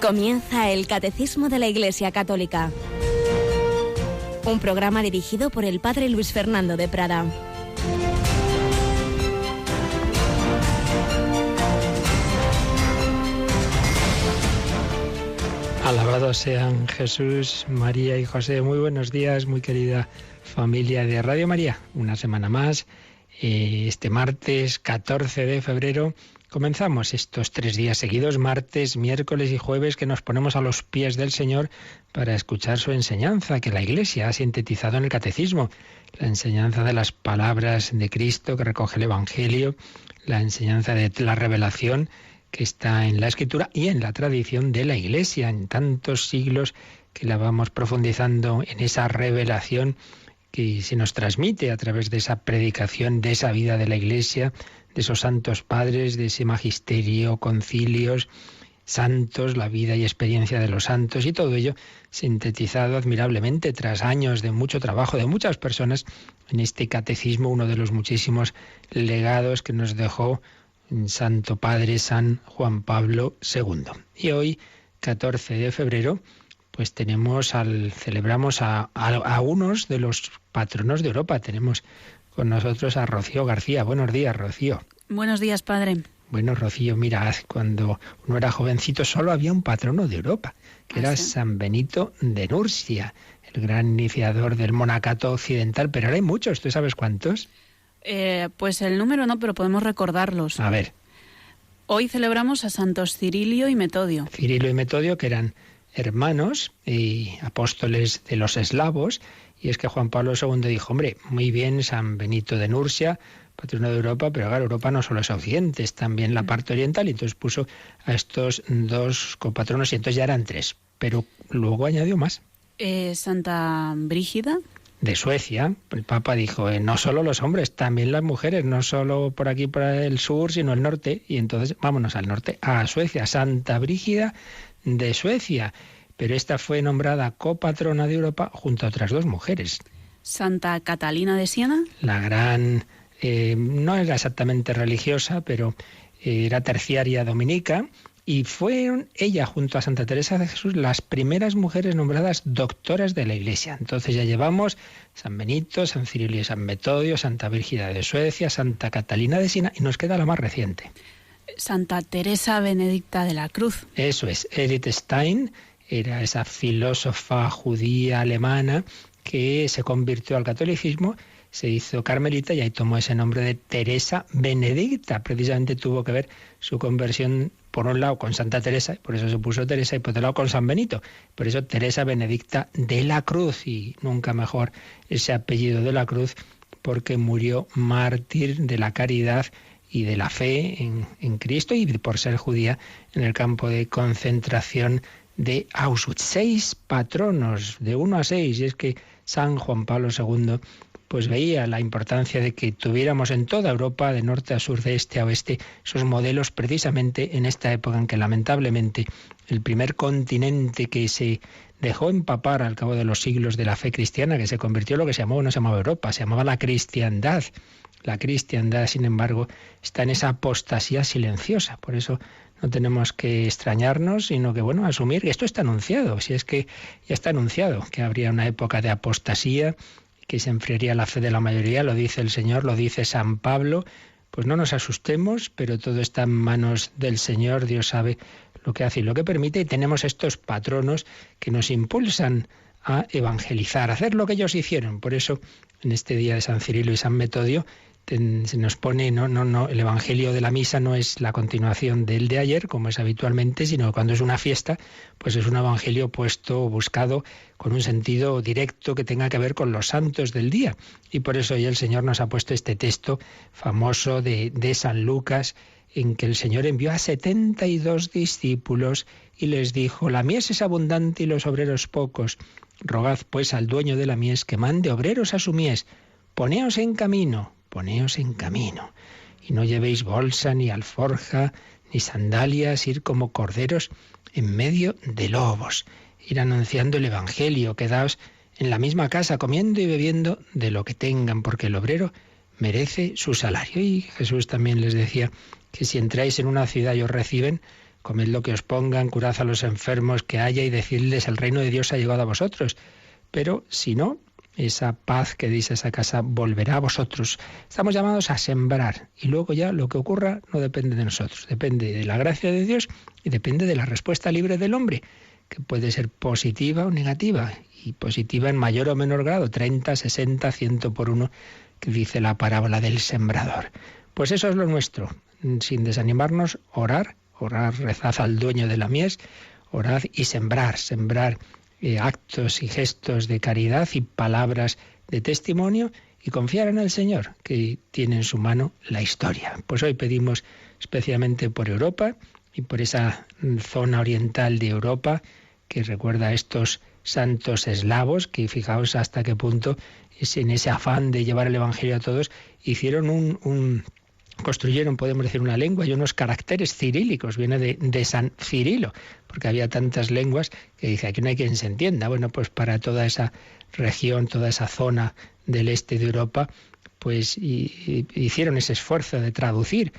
Comienza el Catecismo de la Iglesia Católica, un programa dirigido por el Padre Luis Fernando de Prada. Alabados sean Jesús, María y José. Muy buenos días, muy querida familia de Radio María. Una semana más, este martes 14 de febrero, comenzamos estos 3 días seguidos, martes, miércoles y jueves, que nos ponemos a los pies del Señor para escuchar su enseñanza, que la Iglesia ha sintetizado en el Catecismo. La enseñanza de las palabras de Cristo que recoge el Evangelio, la enseñanza de la revelación que está en la Escritura y en la tradición de la Iglesia, en tantos siglos que la vamos profundizando en esa revelación que se nos transmite a través de esa predicación, de esa vida de la Iglesia, de esos santos padres, de ese magisterio, concilios, santos, la vida y experiencia de los santos, y todo ello sintetizado admirablemente tras años de mucho trabajo de muchas personas en este catecismo, uno de los muchísimos legados que nos dejó el Santo Padre San Juan Pablo II. Y hoy, 14 de febrero, pues celebramos a unos de los patronos de Europa. Tenemos con nosotros a Rocío García. Buenos días, Rocío. Buenos días, padre. Bueno, Rocío, mira, cuando uno era jovencito solo había un patrono de Europa, que era San Benito de Nursia, el gran iniciador del monacato occidental, pero ahora hay muchos. ¿Tú sabes cuántos? Pues el número no, pero podemos recordarlos. A ver. Hoy celebramos a santos Cirilio y Metodio. Cirilo y Metodio, que eran hermanos y apóstoles de los eslavos, y es que Juan Pablo II dijo, hombre, muy bien San Benito de Nursia, patrono de Europa, pero claro, Europa no solo es Occidente, es también la parte oriental, y entonces puso a estos 2 copatronos, y entonces ya eran 3, pero luego añadió más. Santa Brígida. De Suecia, el Papa dijo, no solo los hombres, también las mujeres, no solo por aquí, por el sur, sino el norte, y entonces vámonos al norte, a Suecia, Santa Brígida de Suecia, pero esta fue nombrada copatrona de Europa junto a otras 2 mujeres. Santa Catalina de Siena. La gran, no era exactamente religiosa, pero era terciaria dominica, y fueron ella junto a Santa Teresa de Jesús las primeras mujeres nombradas doctoras de la Iglesia. Entonces ya llevamos San Benito, San Cirilo y San Metodio, Santa Brígida de Suecia, Santa Catalina de Siena, y nos queda la más reciente. Santa Teresa Benedicta de la Cruz. Eso es, Edith Stein era esa filósofa judía alemana que se convirtió al catolicismo, se hizo carmelita y ahí tomó ese nombre de Teresa Benedicta. Precisamente tuvo que ver su conversión, por un lado, con Santa Teresa, por eso se puso Teresa, y por otro lado con San Benito. Por eso Teresa Benedicta de la Cruz, y nunca mejor ese apellido de la Cruz, porque murió mártir de la caridad y de la fe en Cristo, y por ser judía en el campo de concentración de Auschwitz. 6 patronos, de 1 a 6, y es que San Juan Pablo II pues veía la importancia de que tuviéramos en toda Europa, de norte a sur, de este a oeste, esos modelos precisamente en esta época en que lamentablemente el primer continente que se dejó empapar al cabo de los siglos de la fe cristiana, que se convirtió en lo que se llamaba, no se llamaba Europa, se llamaba la cristiandad. La cristiandad, sin embargo, está en esa apostasía silenciosa. Por eso no tenemos que extrañarnos, sino que, bueno, asumir que esto está anunciado. Si es que ya está anunciado, que habría una época de apostasía, que se enfriaría la fe de la mayoría, lo dice el Señor, lo dice San Pablo. Pues no nos asustemos, pero todo está en manos del Señor. Dios sabe lo que hace y lo que permite, y tenemos estos patronos que nos impulsan a evangelizar, a hacer lo que ellos hicieron. Por eso, en este día de San Cirilo y San Metodio, se nos pone, el Evangelio de la misa no es la continuación del de ayer, como es habitualmente, sino que cuando es una fiesta, pues es un Evangelio puesto, buscado, con un sentido directo que tenga que ver con los santos del día. Y por eso hoy el Señor nos ha puesto este texto famoso de San Lucas, en que el Señor envió a 72 discípulos y les dijo, la mies es abundante y los obreros pocos. Rogad pues al dueño de la mies que mande obreros a su mies. Poneos en camino. Y no llevéis bolsa, ni alforja, ni sandalias, ir como corderos en medio de lobos. Ir anunciando el Evangelio, quedaos en la misma casa, comiendo y bebiendo de lo que tengan, porque el obrero merece su salario. Y Jesús también les decía que si entráis en una ciudad y os reciben, comed lo que os pongan, curad a los enfermos que haya y decidles el reino de Dios ha llegado a vosotros. Pero si no, esa paz que deis a esa casa volverá a vosotros. Estamos llamados a sembrar y luego ya lo que ocurra no depende de nosotros, depende de la gracia de Dios y depende de la respuesta libre del hombre, que puede ser positiva o negativa, y positiva en mayor o menor grado, 30, 60, 100 por uno, que dice la parábola del sembrador. Pues eso es lo nuestro, sin desanimarnos, orar, rezad al dueño de la mies, orad y sembrar actos y gestos de caridad y palabras de testimonio y confiar en el Señor, que tiene en su mano la historia. Pues hoy pedimos especialmente por Europa y por esa zona oriental de Europa que recuerda a estos santos eslavos que, fijaos hasta qué punto, en ese afán de llevar el Evangelio a todos, hicieron construyeron, podemos decir, una lengua y unos caracteres cirílicos, viene de San Cirilo, porque había tantas lenguas que dice, aquí no hay quien se entienda. Bueno, pues para toda esa región, toda esa zona del este de Europa, pues hicieron ese esfuerzo de traducir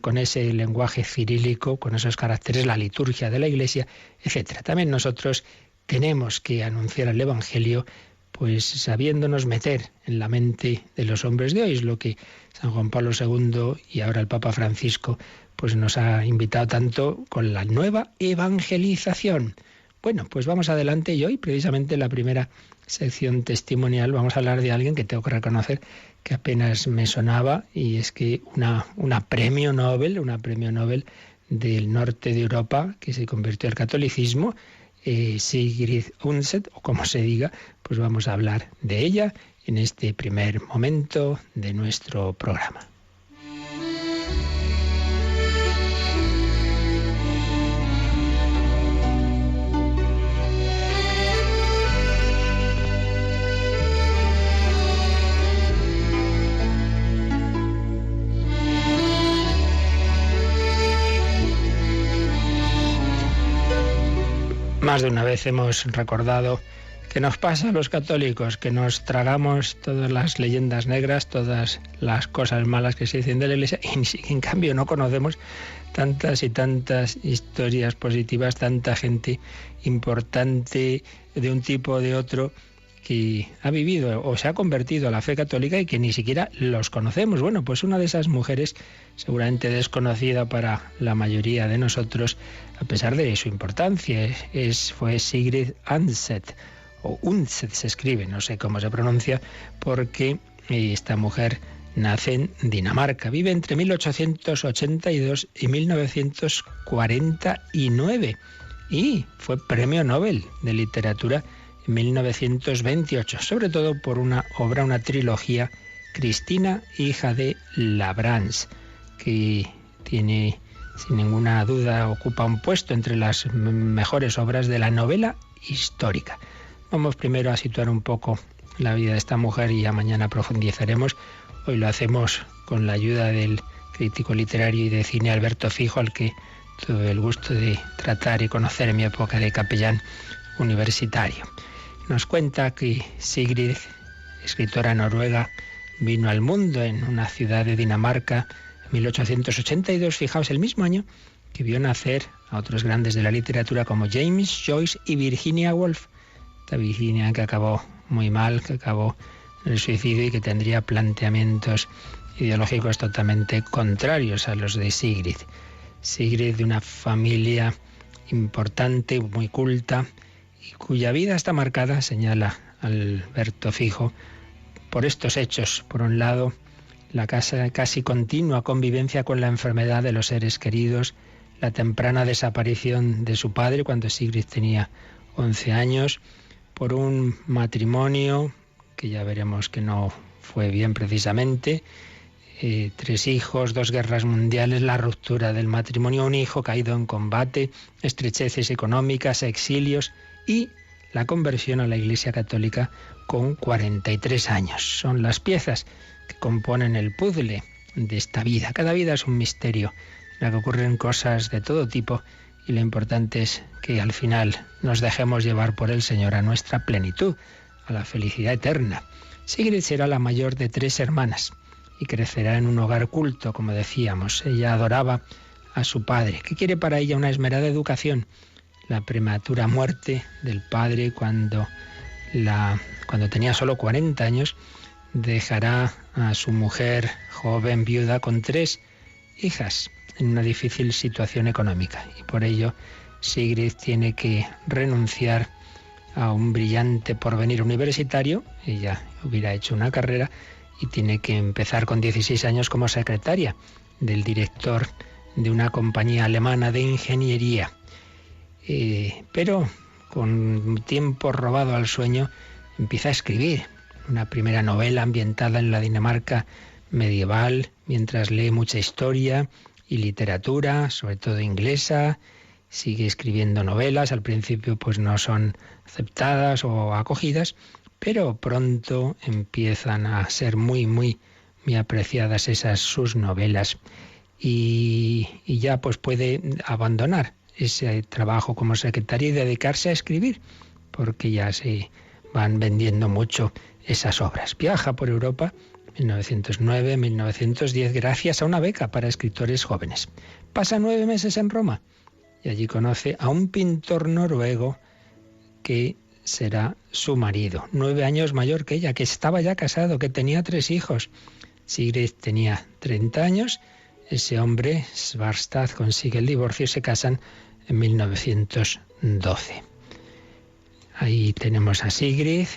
con ese lenguaje cirílico, con esos caracteres, la liturgia de la Iglesia, etcétera. También nosotros tenemos que anunciar el Evangelio, pues sabiéndonos meter en la mente de los hombres de hoy, es lo que San Juan Pablo II y ahora el Papa Francisco pues nos ha invitado tanto con la nueva evangelización. Bueno, pues vamos adelante y hoy precisamente en la primera sección testimonial vamos a hablar de alguien que tengo que reconocer que apenas me sonaba, y es que una premio Nobel del norte de Europa que se convirtió al catolicismo, Sigrid Undset, o como se diga, pues vamos a hablar de ella en este primer momento de nuestro programa. Más de una vez hemos recordado que nos pasa a los católicos, que nos tragamos todas las leyendas negras, todas las cosas malas que se dicen de la Iglesia, y en cambio no conocemos tantas y tantas historias positivas, tanta gente importante de un tipo o de otro que ha vivido o se ha convertido a la fe católica y que ni siquiera los conocemos. Bueno, pues una de esas mujeres, seguramente desconocida para la mayoría de nosotros, a pesar de su importancia, fue Sigrid Undset, o Undset se escribe, no sé cómo se pronuncia, porque esta mujer nace en Dinamarca, vive entre 1882 y 1949 y fue Premio Nobel de Literatura en 1928, sobre todo por una obra, una trilogía, Cristina, hija de Labrans, que tiene, sin ninguna duda, ocupa un puesto entre las mejores obras de la novela histórica. Vamos primero a situar un poco la vida de esta mujer y ya mañana profundizaremos. Hoy lo hacemos con la ayuda del crítico literario y de cine Alberto Fijo, al que tuve el gusto de tratar y conocer en mi época de capellán universitario. Nos cuenta que Sigrid, escritora noruega, vino al mundo en una ciudad de Dinamarca en 1882, fijaos, el mismo año que vio nacer a otros grandes de la literatura como James Joyce y Virginia Woolf. Esta Virginia que acabó muy mal, que acabó en el suicidio y que tendría planteamientos ideológicos totalmente contrarios a los de Sigrid. Sigrid, de una familia importante, muy culta, y cuya vida está marcada, señala Alberto Fijo, por estos hechos. Por un lado, la casi continua convivencia con la enfermedad de los seres queridos, la temprana desaparición de su padre cuando Sigrid tenía 11 años, por un matrimonio que ya veremos que no fue bien precisamente, 3 hijos, 2 guerras mundiales, la ruptura del matrimonio, un hijo caído en combate, estrecheces económicas, exilios y la conversión a la Iglesia Católica con 43 años. Son las piezas que componen el puzzle de esta vida. Cada vida es un misterio en la que ocurren cosas de todo tipo y lo importante es que al final nos dejemos llevar por el Señor a nuestra plenitud, a la felicidad eterna. Sigrid será la mayor de 3 hermanas y crecerá en un hogar culto, como decíamos. Ella adoraba a su padre, que quiere para ella una esmerada educación. La prematura muerte del padre cuando tenía solo 40 años, dejará a su mujer joven viuda con 3 hijas en una difícil situación económica. Y por ello Sigrid tiene que renunciar a un brillante porvenir universitario. Ella hubiera hecho una carrera y tiene que empezar con 16 años como secretaria del director de una compañía alemana de ingeniería. Pero con tiempo robado al sueño empieza a escribir una primera novela ambientada en la Dinamarca medieval, mientras lee mucha historia y literatura, sobre todo inglesa. Sigue escribiendo novelas, al principio pues no son aceptadas o acogidas, pero pronto empiezan a ser muy apreciadas esas sus novelas y ya pues puede abandonar ese trabajo como secretaria y dedicarse a escribir, porque ya se van vendiendo mucho esas obras. Viaja por Europa 1909, 1910, gracias a una beca para escritores jóvenes. Pasa 9 meses en Roma y allí conoce a un pintor noruego que será su marido, 9 años mayor que ella, que estaba ya casado, que tenía 3 hijos. Sigrid tenía 30 años, ese hombre, Svarstad, consigue el divorcio y se casan en 1912. Ahí tenemos a Sigrid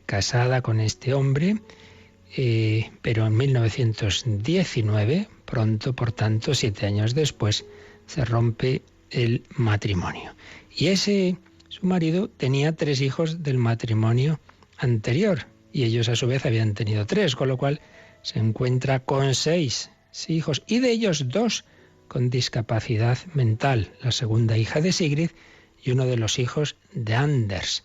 casada con este hombre, pero en 1919, pronto, por tanto, 7 años después, se rompe el matrimonio. Y su marido tenía 3 hijos del matrimonio anterior, y ellos a su vez habían tenido 3, con lo cual se encuentra con 6 hijos, y de ellos 2 con discapacidad mental, la segunda hija de Sigrid y uno de los hijos de Anders,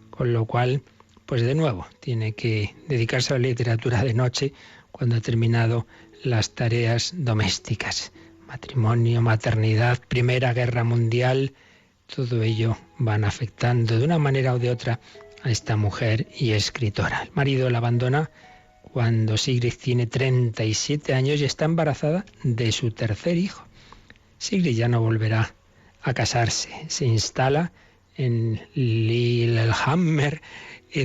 con lo cual, pues de nuevo, tiene que dedicarse a la literatura de noche cuando ha terminado las tareas domésticas. Matrimonio, maternidad, Primera Guerra Mundial, todo ello van afectando de una manera o de otra a esta mujer y escritora. El marido la abandona cuando Sigrid tiene 37 años y está embarazada de su 3er hijo. Sigrid ya no volverá a casarse. Se instala en Lillehammer,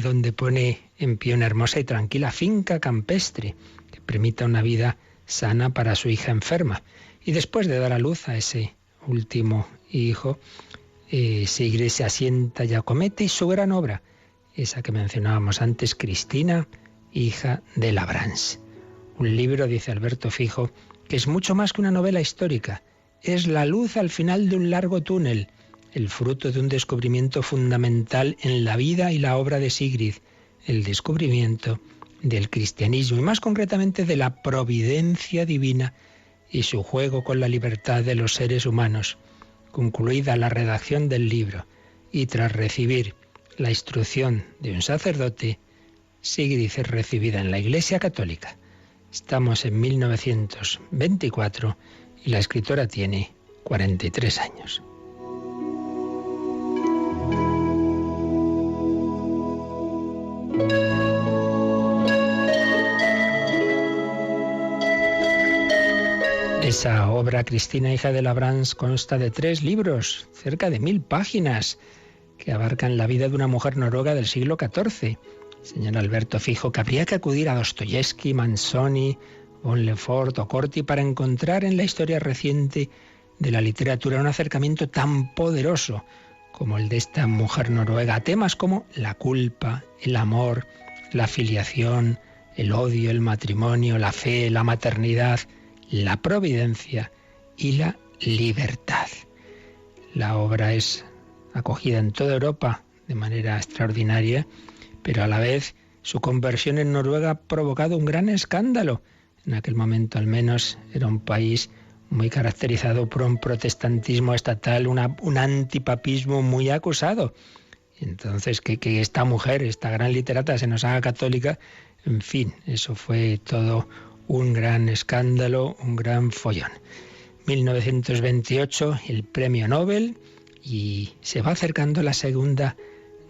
donde pone en pie una hermosa y tranquila finca campestre que permita una vida sana para su hija enferma. Y después de dar a luz a ese último hijo, Sigrid se asienta y acomete su gran obra, esa que mencionábamos antes, Cristina, hija de Labrans. Un libro, dice Alberto Fijo, que es mucho más que una novela histórica. Es la luz al final de un largo túnel, el fruto de un descubrimiento fundamental en la vida y la obra de Sigrid, el descubrimiento del cristianismo y más concretamente de la providencia divina y su juego con la libertad de los seres humanos. Concluida la redacción del libro y tras recibir la instrucción de un sacerdote, Sigrid es recibida en la Iglesia Católica. Estamos en 1924 y la escritora tiene 43 años. Esa obra, Cristina, hija de Labrans, consta de 3 libros, cerca de 1000 páginas, que abarcan la vida de una mujer noruega del siglo XIV. Señor Alberto Fijo, que habría que acudir a Dostoyevsky, Manzoni, von Lefort o Corti para encontrar en la historia reciente de la literatura un acercamiento tan poderoso como el de esta mujer noruega a temas como la culpa, el amor, la filiación, el odio, el matrimonio, la fe, la maternidad, la providencia y la libertad. La obra es acogida en toda Europa de manera extraordinaria, pero a la vez su conversión en Noruega ha provocado un gran escándalo. En aquel momento al menos era un país muy caracterizado por un protestantismo estatal, un antipapismo muy acusado. Entonces que esta mujer, esta gran literata, se nos haga católica, en fin, eso fue todo un gran escándalo, un gran follón. 1928, el premio Nobel, y se va acercando la Segunda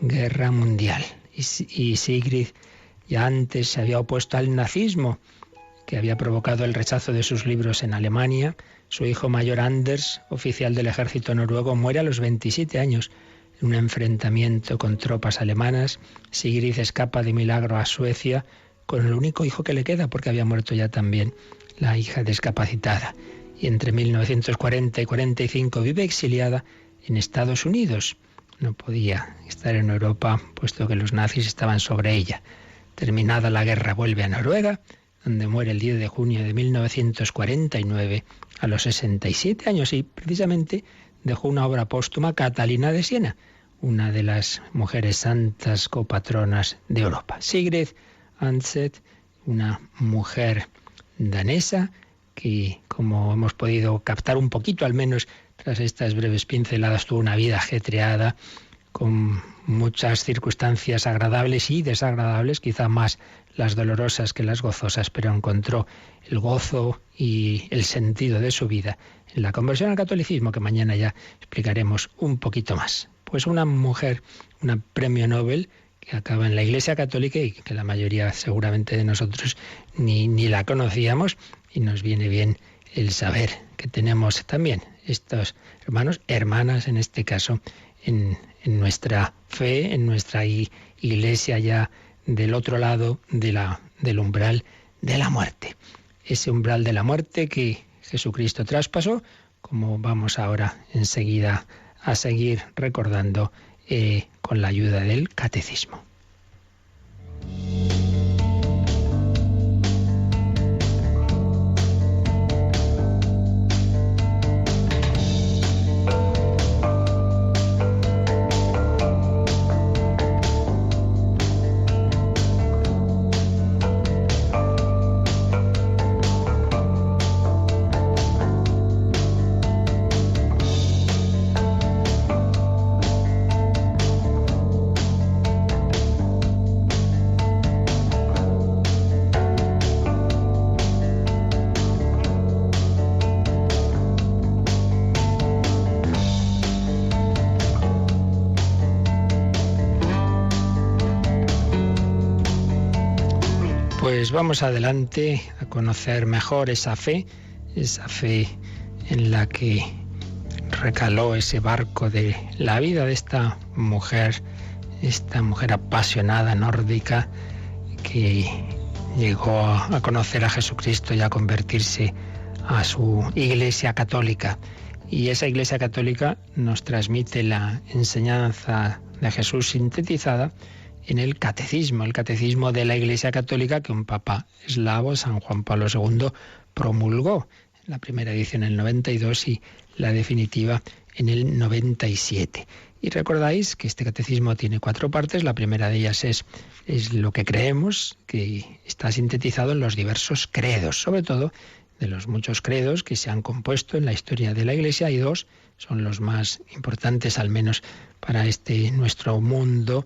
Guerra Mundial. Y Sigrid ya antes se había opuesto al nazismo, que había provocado el rechazo de sus libros en Alemania. Su hijo mayor Anders, oficial del ejército noruego, muere a los 27 años en un enfrentamiento con tropas alemanas. Sigrid escapa de milagro a Suecia con el único hijo que le queda, porque había muerto ya también la hija discapacitada. Y entre 1940 y 45 vive exiliada en Estados Unidos. No podía estar en Europa, puesto que los nazis estaban sobre ella. Terminada la guerra, vuelve a Noruega, donde muere el 10 de junio de 1949 a los 67 años, y precisamente dejó una obra póstuma, Catalina de Siena, una de las mujeres santas copatronas de Europa. Sigrid Undset, una mujer danesa que, como hemos podido captar un poquito, al menos tras estas breves pinceladas, tuvo una vida ajetreada, con muchas circunstancias agradables y desagradables, quizá más las dolorosas que las gozosas, pero encontró el gozo y el sentido de su vida en la conversión al catolicismo, que mañana ya explicaremos un poquito más. Pues una mujer, una premio Nobel, que acaba en la Iglesia Católica y que la mayoría seguramente de nosotros ni la conocíamos, y nos viene bien el saber que tenemos también estos hermanos, hermanas en este caso, en nuestra fe, en nuestra Iglesia ya del otro lado del umbral de la muerte. Ese umbral de la muerte que Jesucristo traspasó, como vamos ahora enseguida a seguir recordando con la ayuda del catecismo. Pues vamos adelante a conocer mejor esa fe en la que recaló ese barco de la vida de esta mujer apasionada nórdica que llegó a conocer a Jesucristo y a convertirse a su Iglesia Católica. Y esa Iglesia Católica nos transmite la enseñanza de Jesús sintetizada en el catecismo de la Iglesia Católica, que un papa eslavo, San Juan Pablo II, promulgó. La primera edición en el 92 y la definitiva en el 97. Y recordáis que este catecismo tiene 4 partes. La primera de ellas es lo que creemos, que está sintetizado en los diversos credos, sobre todo de los muchos credos que se han compuesto en la historia de la Iglesia. Hay 2, son los más importantes, al menos para nuestro mundo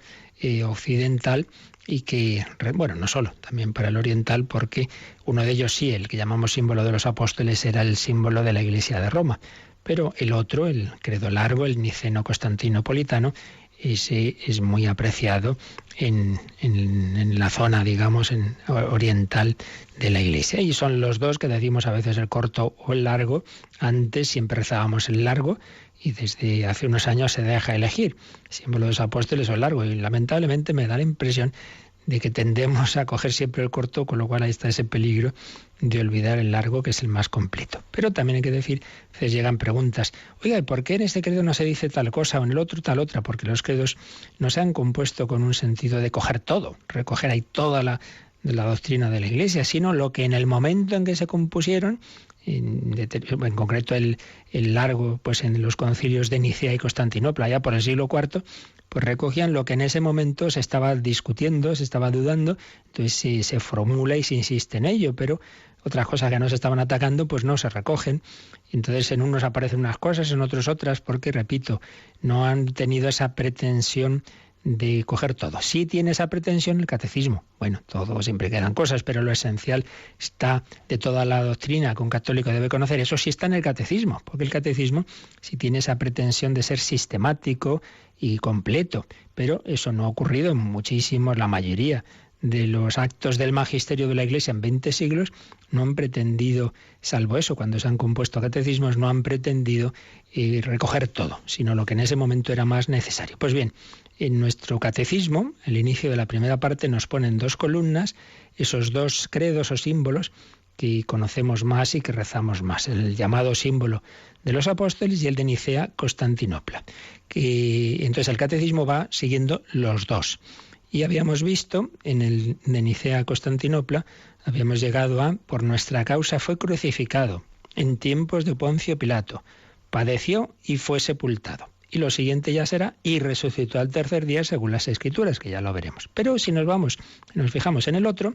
occidental, y que, bueno, no solo, también para el oriental, porque uno de ellos sí, el que llamamos símbolo de los apóstoles, era el símbolo de la Iglesia de Roma, pero el otro, el credo largo, el niceno-constantinopolitano, ese es muy apreciado en la zona, digamos, oriental de la Iglesia. Y son los 2 que decimos a veces el corto o el largo. Antes siempre rezábamos el largo, y desde hace unos años se deja elegir símbolo de los apóstoles o el largo, y lamentablemente me da la impresión de que tendemos a coger siempre el corto, con lo cual ahí está ese peligro de olvidar el largo, que es el más completo. Pero también hay que decir, a veces llegan preguntas, oiga, ¿y por qué en este credo no se dice tal cosa o en el otro tal otra? Porque los credos no se han compuesto con un sentido de coger todo, recoger ahí toda la doctrina de la Iglesia, sino lo que en el momento en que se compusieron, en concreto el largo, pues en los concilios de Nicea y Constantinopla, ya por el siglo IV, pues recogían lo que en ese momento se estaba discutiendo, se estaba dudando, entonces se formula y se insiste en ello, pero otras cosas que no se estaban atacando pues no se recogen. Entonces en unos aparecen unas cosas, en otros otras, porque, repito, no han tenido esa pretensión de coger todo. Sí tiene esa pretensión el catecismo. Bueno, todo siempre quedan cosas, pero lo esencial está de toda la doctrina que un católico debe conocer. Eso sí está en el catecismo, porque el catecismo sí tiene esa pretensión de ser sistemático y completo, pero eso no ha ocurrido en muchísimos, la mayoría de los actos del magisterio de la Iglesia en 20 siglos no han pretendido, salvo eso, cuando se han compuesto catecismos, no han pretendido recoger todo, sino lo que en ese momento era más necesario. Pues bien, en nuestro catecismo, el inicio de la primera parte nos ponen 2 columnas, esos 2 credos o símbolos que conocemos más y que rezamos más, el llamado símbolo de los apóstoles y el de Nicea, Constantinopla. Entonces el catecismo va siguiendo los 2. Y habíamos visto en el de Nicea, Constantinopla, habíamos llegado a, por nuestra causa fue crucificado en tiempos de Poncio Pilato, padeció y fue sepultado. Y lo siguiente ya será, y resucitó al tercer día según las Escrituras, que ya lo veremos. Pero si nos fijamos en el otro,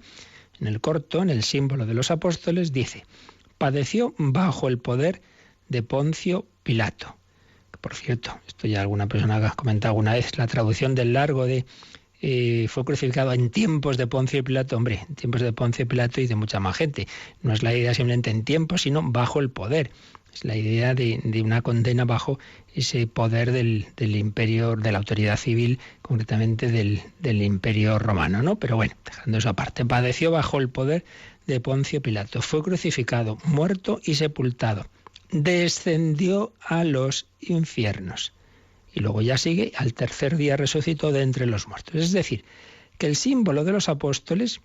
en el corto, en el símbolo de los apóstoles, dice, padeció bajo el poder de Poncio Pilato. Por cierto, esto ya alguna persona ha comentado alguna vez, la traducción del largo de fue crucificado en tiempos de Poncio Pilato, hombre, en tiempos de Poncio Pilato y de mucha más gente. No es la idea simplemente en tiempos, sino bajo el poder. Es la idea de una condena bajo ese poder del imperio, de la autoridad civil, concretamente del imperio romano, ¿no? Pero bueno, dejando eso aparte, padeció bajo el poder de Poncio Pilato, fue crucificado, muerto y sepultado, descendió a los infiernos. Y luego ya sigue, al tercer día resucitó de entre los muertos. Es decir, que el símbolo de los apóstoles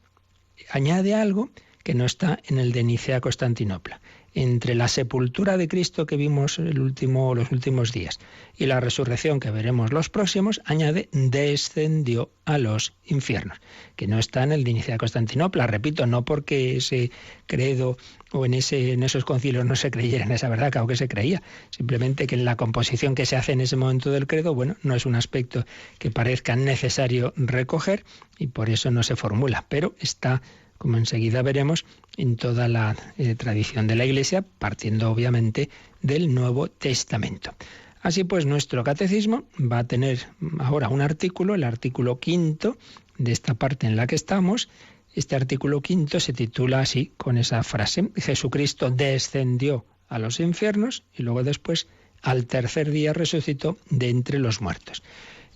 añade algo que no está en el de Nicea, Constantinopla. Entre la sepultura de Cristo que vimos los últimos días y la resurrección que veremos los próximos, añade descendió a los infiernos, que no está en el de Nicea, Constantinopla. Repito, no porque ese credo o en esos concilios no se creyera en esa verdad, claro que se creía, simplemente que en la composición que se hace en ese momento del credo, bueno, no es un aspecto que parezca necesario recoger y por eso no se formula, pero está, como enseguida veremos, en toda la tradición de la Iglesia, partiendo obviamente del Nuevo Testamento. Así pues, nuestro catecismo va a tener ahora un artículo, el artículo 5 de esta parte en la que estamos. Este artículo 5 se titula así, con esa frase, Jesucristo descendió a los infiernos y luego después, al tercer día resucitó de entre los muertos.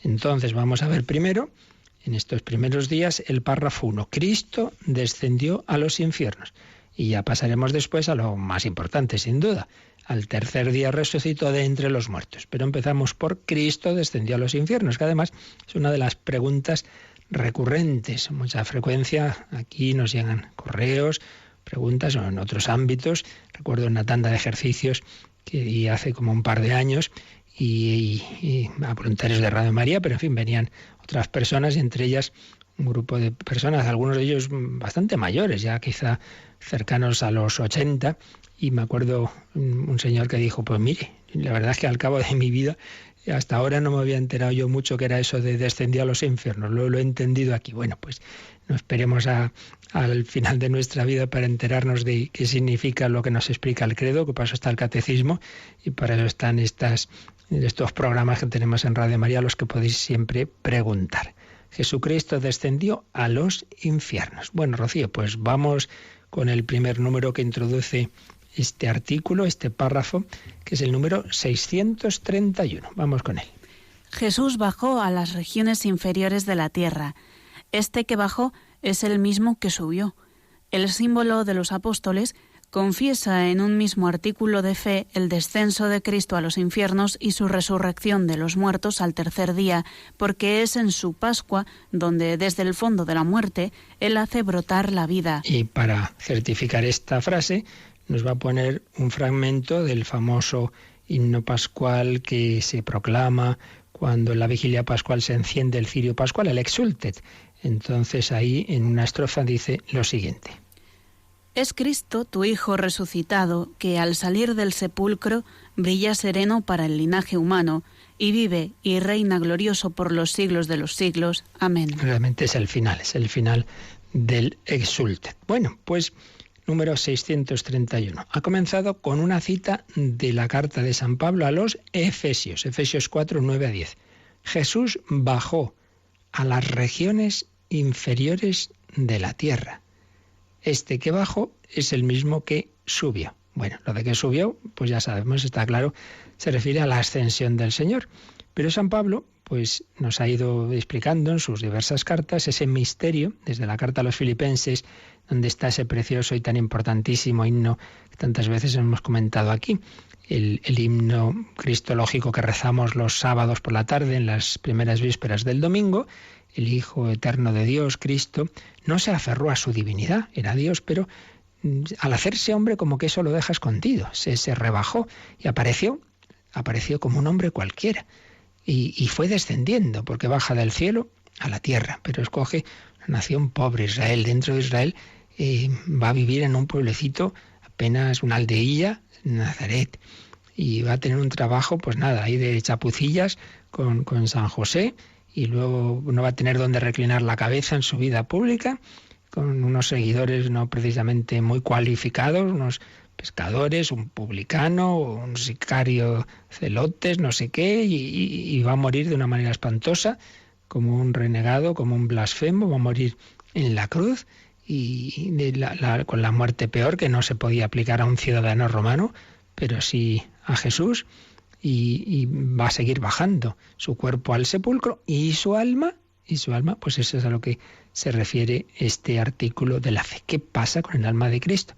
Entonces vamos a ver primero, en estos primeros días, el párrafo 1. Cristo descendió a los infiernos. Y ya pasaremos después a lo más importante, sin duda. Al tercer día resucitó de entre los muertos. Pero empezamos por Cristo descendió a los infiernos, que además es una de las preguntas recurrentes. Mucha frecuencia aquí nos llegan correos, preguntas o en otros ámbitos. Recuerdo una tanda de ejercicios que di hace como un par de años y a voluntarios de Radio María, pero en fin, venían otras personas y entre ellas un grupo de personas, algunos de ellos bastante mayores, ya quizá cercanos a los 80, y me acuerdo un señor que dijo, pues mire, la verdad es que al cabo de mi vida hasta ahora no me había enterado yo mucho que era eso de descendió a los infiernos, lo he entendido aquí. Bueno, pues no esperemos al final de nuestra vida para enterarnos de qué significa lo que nos explica el credo, que para eso está el catecismo y para eso están estos programas que tenemos en Radio María, a los que podéis siempre preguntar. Jesucristo descendió a los infiernos. Bueno, Rocío, pues vamos con el primer número que introduce este artículo, este párrafo, que es el número 631. Vamos con él. Jesús bajó a las regiones inferiores de la tierra. Este que bajó es el mismo que subió. El símbolo de los apóstoles confiesa en un mismo artículo de fe el descenso de Cristo a los infiernos y su resurrección de los muertos al tercer día, porque es en su Pascua donde desde el fondo de la muerte Él hace brotar la vida. Y para certificar esta frase nos va a poner un fragmento del famoso himno pascual que se proclama cuando en la vigilia pascual se enciende el cirio pascual, el Exultet. Entonces ahí en una estrofa dice lo siguiente. Es Cristo, tu Hijo resucitado, que al salir del sepulcro brilla sereno para el linaje humano y vive y reina glorioso por los siglos de los siglos. Amén. Realmente es el final del Exultet. Bueno, pues número 631. Ha comenzado con una cita de la carta de San Pablo a los Efesios, Efesios 4, 9 a 10. Jesús bajó a las regiones inferiores de la tierra. Este que bajó es el mismo que subió. Bueno, lo de que subió, pues ya sabemos, está claro, se refiere a la ascensión del Señor. Pero San Pablo pues nos ha ido explicando en sus diversas cartas ese misterio, desde la carta a los Filipenses, donde está ese precioso y tan importantísimo himno que tantas veces hemos comentado aquí, el himno cristológico que rezamos los sábados por la tarde en las primeras vísperas del domingo. El Hijo eterno de Dios, Cristo, no se aferró a su divinidad, era Dios, pero al hacerse hombre como que eso lo deja escondido, se rebajó y apareció como un hombre cualquiera. Y fue descendiendo, porque baja del cielo a la tierra, pero escoge una nación pobre, Israel. Dentro de Israel va a vivir en un pueblecito, apenas una aldeilla, Nazaret, y va a tener un trabajo, pues nada, ahí de chapucillas con San José, y luego no va a tener donde reclinar la cabeza en su vida pública, con unos seguidores no precisamente muy cualificados, unos pescadores, un publicano, un sicario celotes, no sé qué, y va a morir de una manera espantosa, como un renegado, como un blasfemo, va a morir en la cruz, y con la muerte peor que no se podía aplicar a un ciudadano romano, pero sí a Jesús, y va a seguir bajando su cuerpo al sepulcro, y su alma, pues eso es a lo que se refiere este artículo de la fe. ¿Qué pasa con el alma de Cristo?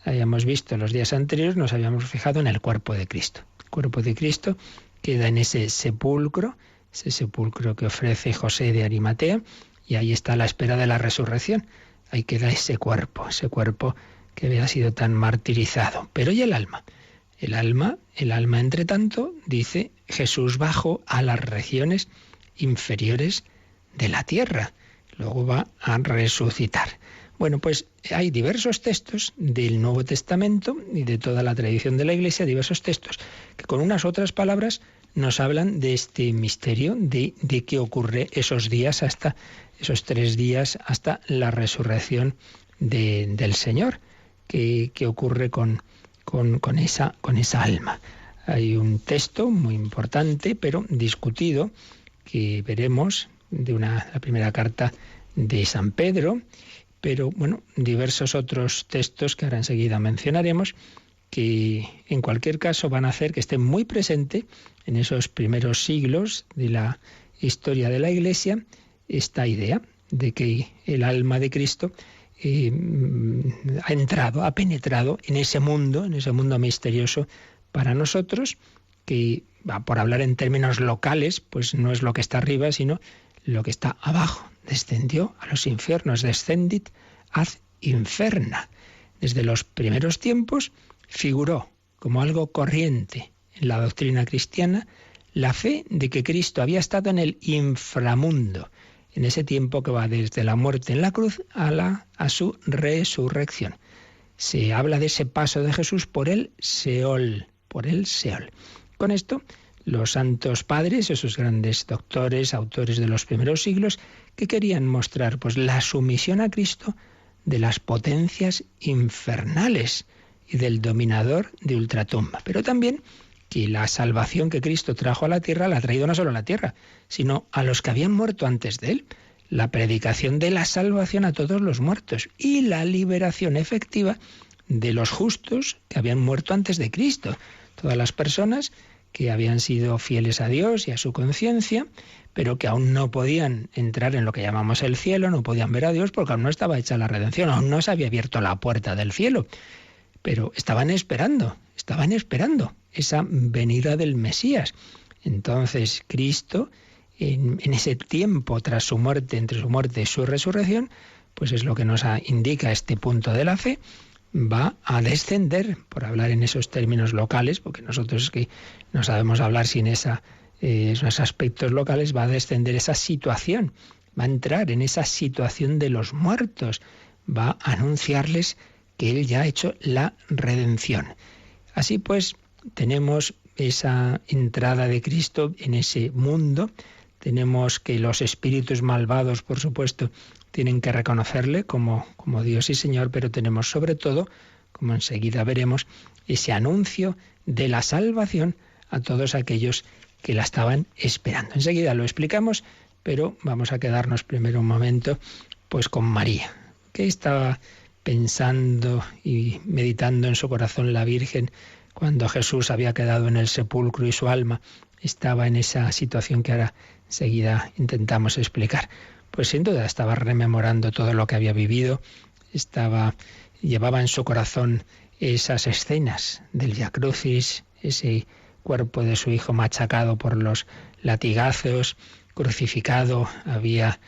Habíamos visto los días anteriores, nos habíamos fijado en el cuerpo de Cristo. El cuerpo de Cristo queda en ese sepulcro que ofrece José de Arimatea, y ahí está la espera de la resurrección. Ahí queda ese cuerpo que había sido tan martirizado. Pero ¿y el alma? El alma, entre tanto, dice, Jesús bajó a las regiones inferiores de la tierra. Luego va a resucitar. Bueno, pues hay diversos textos del Nuevo Testamento y de toda la tradición de la Iglesia, diversos textos que con unas otras palabras nos hablan de este misterio, de qué ocurre esos días, hasta esos 3 días, hasta la resurrección del Señor, qué ocurre con esa alma. Hay un texto muy importante, pero discutido, que veremos de la primera carta de San Pedro, pero bueno, diversos otros textos que ahora enseguida mencionaremos, que en cualquier caso van a hacer que esté muy presente en esos primeros siglos de la historia de la Iglesia esta idea de que el alma de Cristo ha penetrado en ese mundo misterioso para nosotros, que por hablar en términos locales, pues no es lo que está arriba, sino lo que está abajo. Descendió a los infiernos, descendit ad inferna. Desde los primeros tiempos figuró como algo corriente en la doctrina cristiana la fe de que Cristo había estado en el inframundo, en ese tiempo que va desde la muerte en la cruz a su resurrección. Se habla de ese paso de Jesús por el Seol. Con esto, los santos padres, esos grandes doctores, autores de los primeros siglos, que querían mostrar pues la sumisión a Cristo de las potencias infernales y del dominador de ultratumba, pero también que la salvación que Cristo trajo a la tierra la ha traído no solo a la tierra, sino a los que habían muerto antes de él. La predicación de la salvación a todos los muertos y la liberación efectiva de los justos que habían muerto antes de Cristo. Todas las personas que habían sido fieles a Dios y a su conciencia, pero que aún no podían entrar en lo que llamamos el cielo, no podían ver a Dios porque aún no estaba hecha la redención, aún no se había abierto la puerta del cielo. Pero estaban esperando esa venida del Mesías. Entonces Cristo, en ese tiempo tras su muerte, entre su muerte y su resurrección, pues es lo que nos indica este punto de la fe, va a descender, por hablar en esos términos locales, porque nosotros es que no sabemos hablar sin esos aspectos locales, va a descender esa situación, va a entrar en esa situación de los muertos, va a anunciarles que Él ya ha hecho la redención. Así pues, tenemos esa entrada de Cristo en ese mundo, tenemos que los espíritus malvados, por supuesto, tienen que reconocerle como Dios y Señor, pero tenemos sobre todo, como enseguida veremos, ese anuncio de la salvación a todos aquellos que la estaban esperando. Enseguida lo explicamos, pero vamos a quedarnos primero un momento pues con María. ¿Qué estaba pensando y meditando en su corazón la Virgen cuando Jesús había quedado en el sepulcro y su alma estaba en esa situación que ahora enseguida intentamos explicar? Pues sin duda estaba rememorando todo lo que había vivido, llevaba en su corazón esas escenas del Vía Crucis, ese cuerpo de su hijo machacado por los latigazos, crucificado, lo había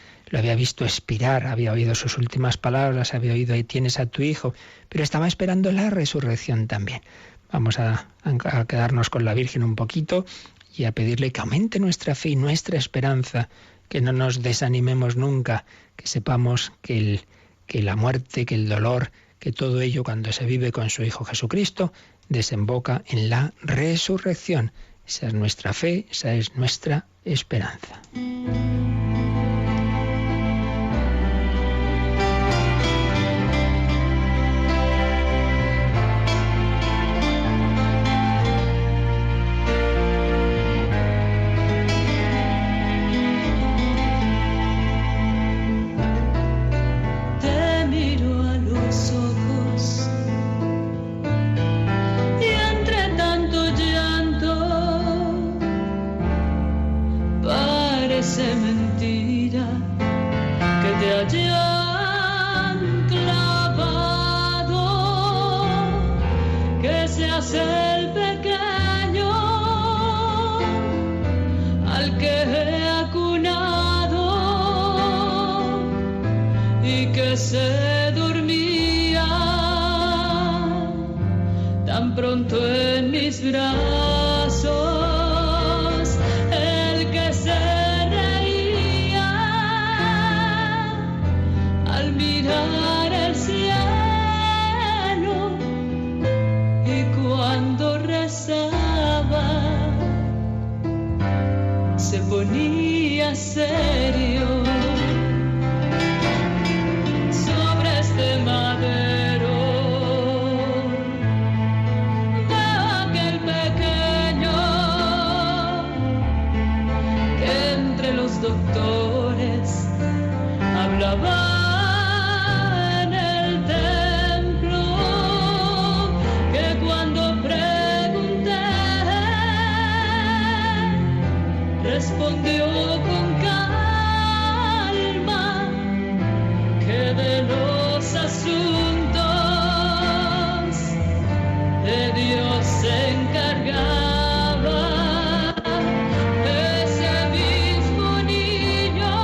visto expirar, había oído sus últimas palabras, había oído ahí tienes a tu hijo, pero estaba esperando la resurrección también. Vamos a quedarnos con la Virgen un poquito y a pedirle que aumente nuestra fe y nuestra esperanza, que no nos desanimemos nunca, que sepamos que la muerte, que el dolor, que todo ello cuando se vive con su Hijo Jesucristo desemboca en la resurrección. Esa es nuestra fe, esa es nuestra esperanza. Se dormía tan pronto en mis brazos, el que se reía al mirar el cielo y cuando rezaba se ponía serio. De madero de aquel pequeño que entre los doctores hablaba en el templo, que cuando pregunté respondió con calma que de los asuntos de Dios se encargaba. Ese mismo niño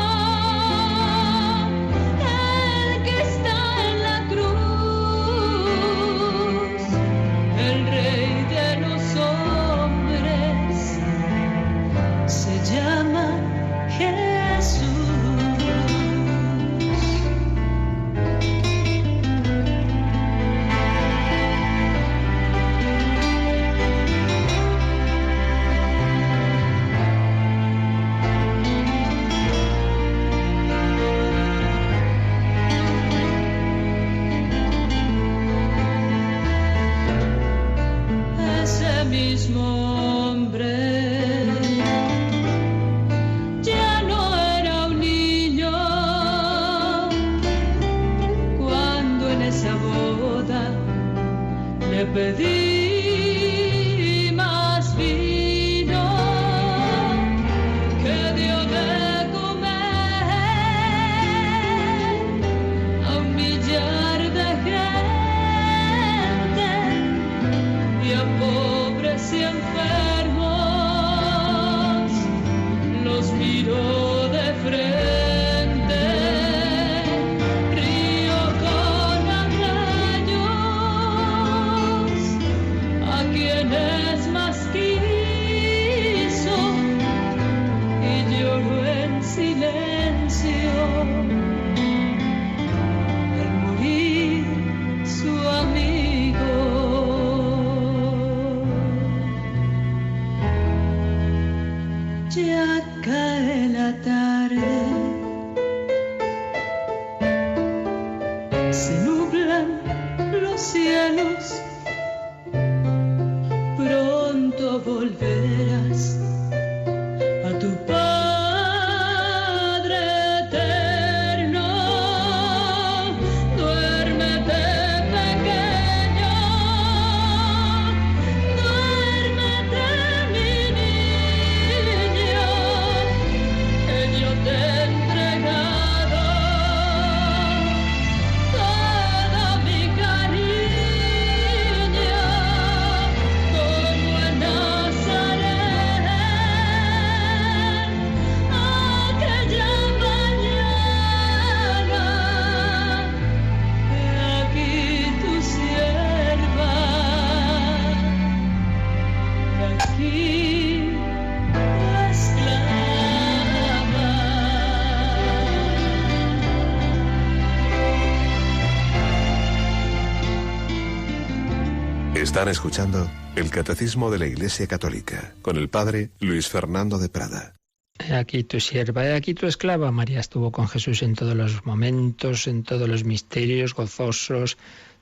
Están escuchando el Catecismo de la Iglesia Católica con el Padre Luis Fernando de Prada. He aquí tu sierva, he aquí tu esclava. María estuvo con Jesús en todos los momentos, en todos los misterios gozosos,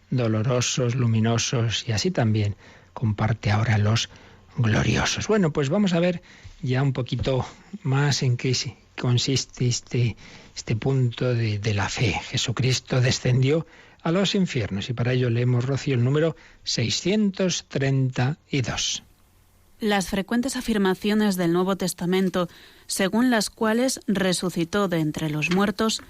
dolorosos, luminosos, y así también comparte ahora los gloriosos. Bueno, pues vamos a ver ya un poquito más en qué consiste este punto de la fe. Jesucristo descendió a los infiernos y para ello leemos, Rocío, el número 632. Las frecuentes afirmaciones del Nuevo Testamento, según las cuales resucitó de entre los muertos,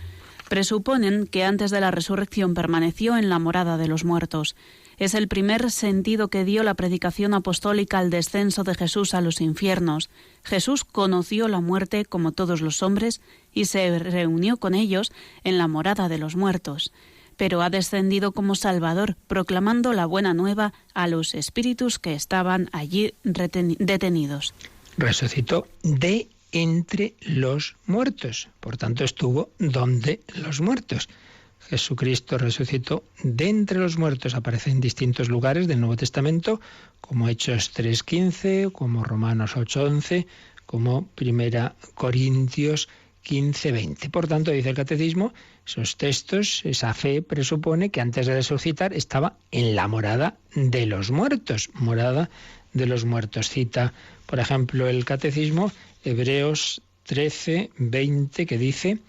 presuponen que antes de la resurrección permaneció en la morada de los muertos. Es el primer sentido que dio la predicación apostólica al descenso de Jesús a los infiernos. Jesús conoció la muerte como todos los hombres y se reunió con ellos en la morada de los muertos. Pero ha descendido como Salvador, proclamando la buena nueva a los espíritus que estaban allí detenidos. Resucitó de entre los muertos, por tanto estuvo donde los muertos. Jesucristo resucitó de entre los muertos, aparece en distintos lugares del Nuevo Testamento, como Hechos 3:15, como Romanos 8:11, como 1 Corintios 15:20. Por tanto, dice el Catecismo, esos textos, esa fe presupone que antes de resucitar estaba en la morada de los muertos. Morada de los muertos. Cita, por ejemplo, el Catecismo, Hebreos 13:20, que dice: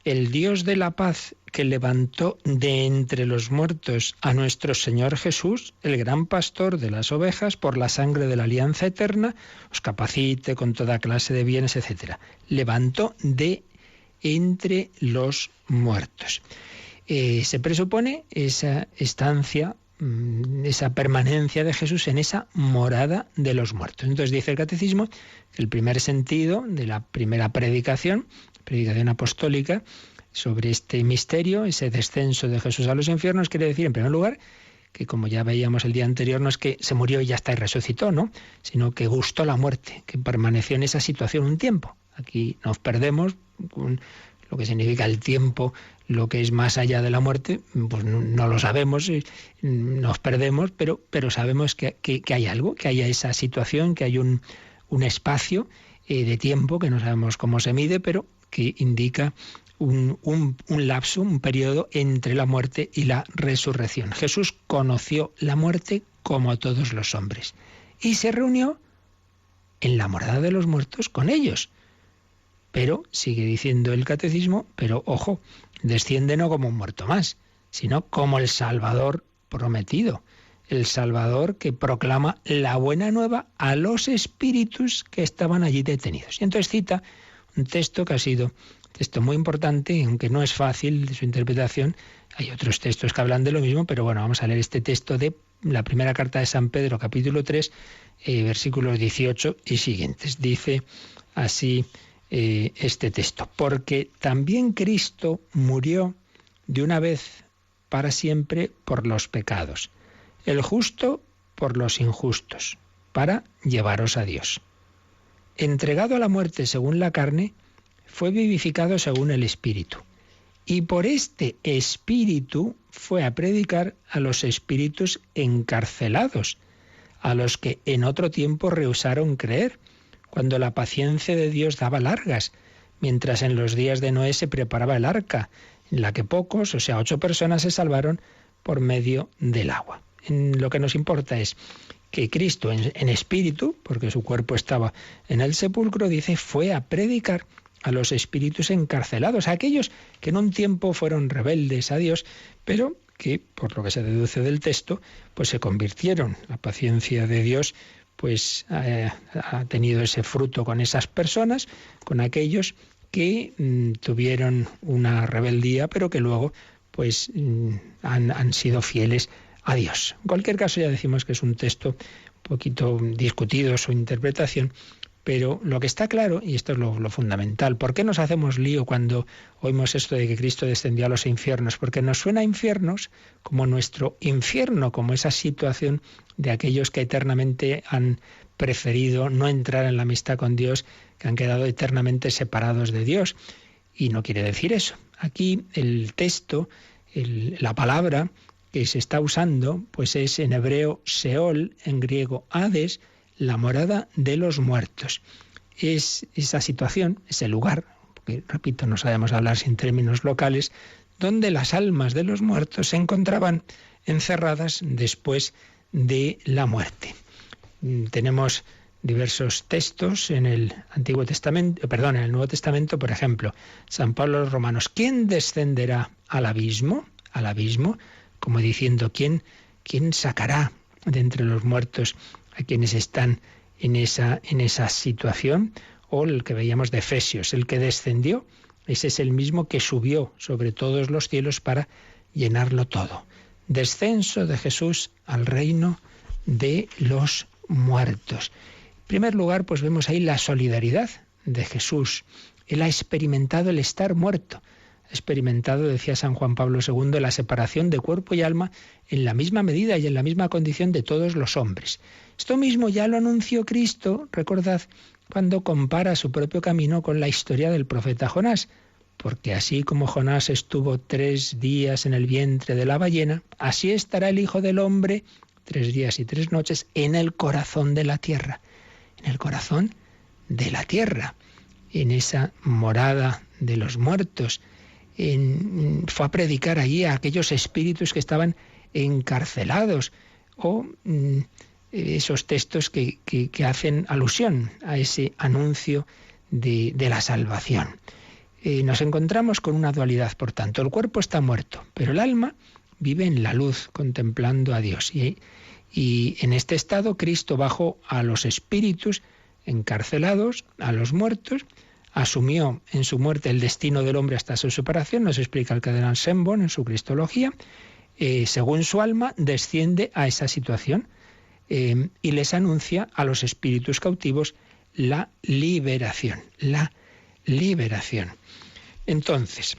el Dios de la paz, que levantó de entre los muertos a nuestro Señor Jesús, el gran pastor de las ovejas, por la sangre de la alianza eterna, os capacite con toda clase de bienes, etc. Levantó de entre los muertos. Se presupone esa estancia, esa permanencia de Jesús en esa morada de los muertos. Entonces dice el Catecismo que el primer sentido de la primera predicación apostólica sobre este misterio, ese descenso de Jesús a los infiernos, quiere decir, en primer lugar, que como ya veíamos el día anterior, no es que se murió y ya está y resucitó, ¿no? Sino que gustó la muerte, que permaneció en esa situación un tiempo. Aquí nos perdemos con lo que significa el tiempo, lo que es más allá de la muerte, pues no lo sabemos, nos perdemos, pero sabemos que hay algo, que haya esa situación, que hay un espacio de tiempo que no sabemos cómo se mide, pero que indica un lapso, un periodo entre la muerte y la resurrección. Jesús conoció la muerte como todos los hombres y se reunió en la morada de los muertos con ellos. Pero, sigue diciendo el Catecismo, pero ojo, desciende no como un muerto más, sino como el Salvador prometido, el Salvador que proclama la buena nueva a los espíritus que estaban allí detenidos. Y entonces cita un texto que ha sido texto muy importante, aunque no es fácil de su interpretación. Hay otros textos que hablan de lo mismo, pero bueno, vamos a leer este texto de la primera carta de San Pedro, capítulo 3, versículos 18 y siguientes. Dice así este texto: porque también Cristo murió de una vez para siempre por los pecados, el justo por los injustos, para llevaros a Dios. Entregado a la muerte según la carne, fue vivificado según el Espíritu, y por este Espíritu fue a predicar a los espíritus encarcelados, a los que en otro tiempo rehusaron creer, cuando la paciencia de Dios daba largas, mientras en los días de Noé se preparaba el arca, en la que pocos, 8 personas se salvaron por medio del agua. Lo que nos importa es que Cristo en espíritu, porque su cuerpo estaba en el sepulcro, dice, fue a predicar a los espíritus encarcelados, a aquellos que en un tiempo fueron rebeldes a Dios, pero que, por lo que se deduce del texto, pues se convirtieron. La paciencia de Dios pues ha tenido ese fruto con esas personas, con aquellos que tuvieron una rebeldía, pero que luego pues han sido fieles a Dios. En cualquier caso, ya decimos que es un texto un poquito discutido su interpretación, pero lo que está claro, y esto es lo fundamental, ¿por qué nos hacemos lío cuando oímos esto de que Cristo descendió a los infiernos? Porque nos suena a infiernos como nuestro infierno, como esa situación de aquellos que eternamente han preferido no entrar en la amistad con Dios, que han quedado eternamente separados de Dios. Y no quiere decir eso. Aquí el texto, la palabra, que se está usando pues es en hebreo Seol, en griego Hades, la morada de los muertos. Es esa situación, ese lugar, porque repito, no sabemos hablar sin términos locales, donde las almas de los muertos se encontraban encerradas después de la muerte. Tenemos diversos textos en el Nuevo Testamento, por ejemplo, San Pablo a los Romanos, ¿quién descenderá al abismo? Al abismo, como diciendo, ¿quién sacará de entre los muertos a quienes están en esa situación? O el que veíamos de Efesios, el que descendió, ese es el mismo que subió sobre todos los cielos para llenarlo todo. Descenso de Jesús al reino de los muertos. En primer lugar, pues vemos ahí la solidaridad de Jesús. Él ha experimentado el estar muerto. Ha experimentado, decía San Juan Pablo II, la separación de cuerpo y alma en la misma medida y en la misma condición de todos los hombres. Esto mismo ya lo anunció Cristo, recordad, cuando compara su propio camino con la historia del profeta Jonás. Porque así como Jonás estuvo 3 días en el vientre de la ballena, así estará el Hijo del Hombre 3 días y 3 noches en el corazón de la tierra. En el corazón de la tierra, en esa morada de los muertos. Fue a predicar allí a aquellos espíritus que estaban encarcelados, o esos textos que hacen alusión a ese anuncio de la salvación. Nos encontramos con una dualidad, por tanto. El cuerpo está muerto, pero el alma vive en la luz, contemplando a Dios. Y en este estado Cristo bajó a los espíritus encarcelados, a los muertos, asumió en su muerte el destino del hombre hasta su separación, nos explica el cardenal Sembon en su Cristología. Según su alma, desciende a esa situación y les anuncia a los espíritus cautivos la liberación. La liberación. Entonces,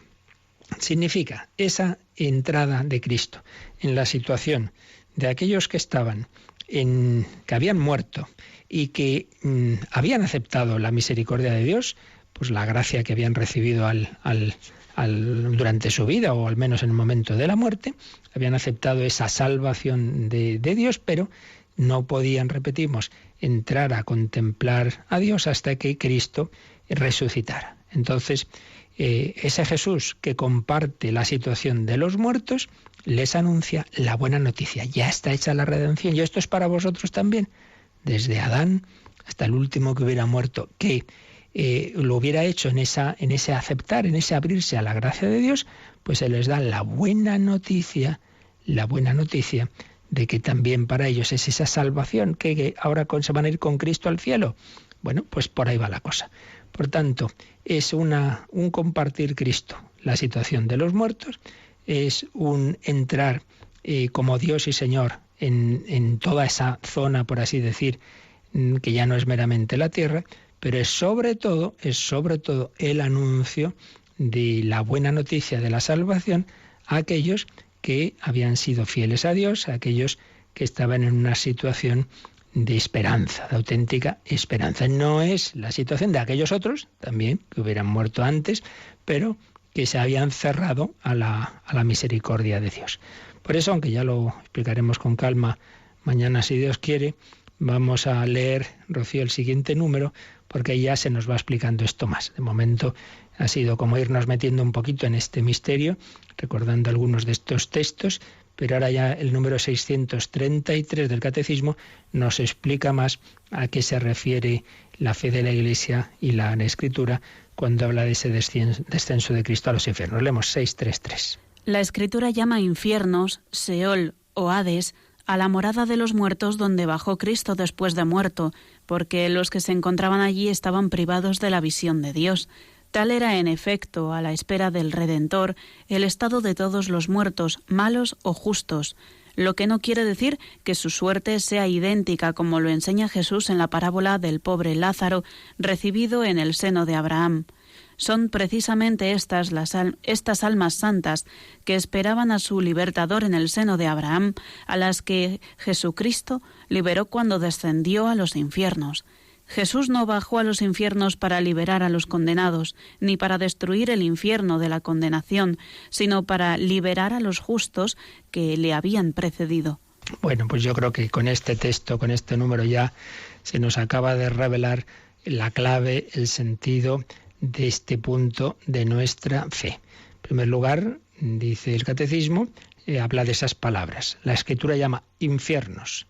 significa esa entrada de Cristo en la situación de aquellos que estaban que habían muerto y que habían aceptado la misericordia de Dios, pues la gracia que habían recibido durante su vida, o al menos en el momento de la muerte, habían aceptado esa salvación de Dios, pero no podían, repetimos, entrar a contemplar a Dios hasta que Cristo resucitara. Entonces, ese Jesús que comparte la situación de los muertos, les anuncia la buena noticia. Ya está hecha la redención, y esto es para vosotros también. Desde Adán hasta el último que hubiera muerto, que lo hubiera hecho en ese aceptar, en ese abrirse a la gracia de Dios, pues se les da la buena noticia de que también para ellos es esa salvación, que ahora se van a ir con Cristo al cielo. Bueno, pues por ahí va la cosa. Por tanto, es un compartir Cristo, la situación de los muertos, es un entrar como Dios y Señor en toda esa zona, por así decir, que ya no es meramente la tierra, pero es sobre todo el anuncio de la buena noticia de la salvación a aquellos que habían sido fieles a Dios, a aquellos que estaban en una situación de esperanza, de auténtica esperanza. No es la situación de aquellos otros, también, que hubieran muerto antes, pero que se habían cerrado a la misericordia de Dios. Por eso, aunque ya lo explicaremos con calma mañana, si Dios quiere, vamos a leer, Rocío, el siguiente número, porque ahí ya se nos va explicando esto más. De momento ha sido como irnos metiendo un poquito en este misterio, recordando algunos de estos textos, pero ahora ya el número 633 del Catecismo nos explica más a qué se refiere la fe de la Iglesia y la Escritura cuando habla de ese descenso de Cristo a los infiernos. Leemos 633. La Escritura llama infiernos, Seol o Hades, a la morada de los muertos donde bajó Cristo después de muerto, porque los que se encontraban allí estaban privados de la visión de Dios. Tal era, en efecto, a la espera del Redentor, el estado de todos los muertos, malos o justos, lo que no quiere decir que su suerte sea idéntica, como lo enseña Jesús en la parábola del pobre Lázaro, recibido en el seno de Abraham. Son precisamente estas almas santas que esperaban a su libertador en el seno de Abraham, a las que Jesucristo liberó cuando descendió a los infiernos. Jesús no bajó a los infiernos para liberar a los condenados, ni para destruir el infierno de la condenación, sino para liberar a los justos que le habían precedido. Bueno, pues yo creo que con este texto, con este número ya se nos acaba de revelar la clave, el sentido de este punto de nuestra fe. En primer lugar, dice el Catecismo, habla de esas palabras. La Escritura llama infiernos,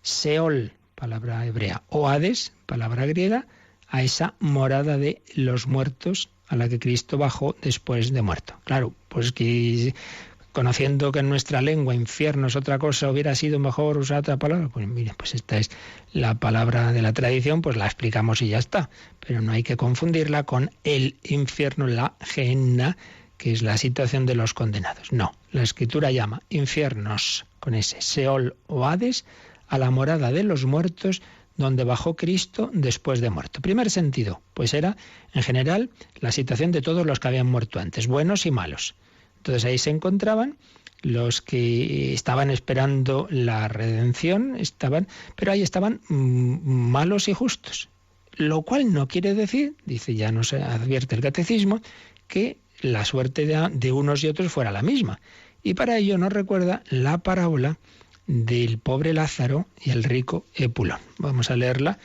Seol, palabra hebrea, o Hades, palabra griega, a esa morada de los muertos a la que Cristo bajó después de muerto. Claro, pues que conociendo que en nuestra lengua infierno es otra cosa, hubiera sido mejor usar otra palabra. Pues mire, pues esta es la palabra de la tradición, pues la explicamos y ya está. Pero no hay que confundirla con el infierno, la Gehenna, que es la situación de los condenados. No, la Escritura llama infiernos, con ese Seol o Hades, a la morada de los muertos donde bajó Cristo después de muerto. Primer sentido, pues era, en general, la situación de todos los que habían muerto antes, buenos y malos. Entonces ahí se encontraban los que estaban esperando la redención, pero ahí estaban malos y justos. Lo cual no quiere decir, dice, ya nos advierte el Catecismo, que la suerte de unos y otros fuera la misma. Y para ello nos recuerda la parábola del pobre Lázaro y el rico Epulón. Vamos a leerla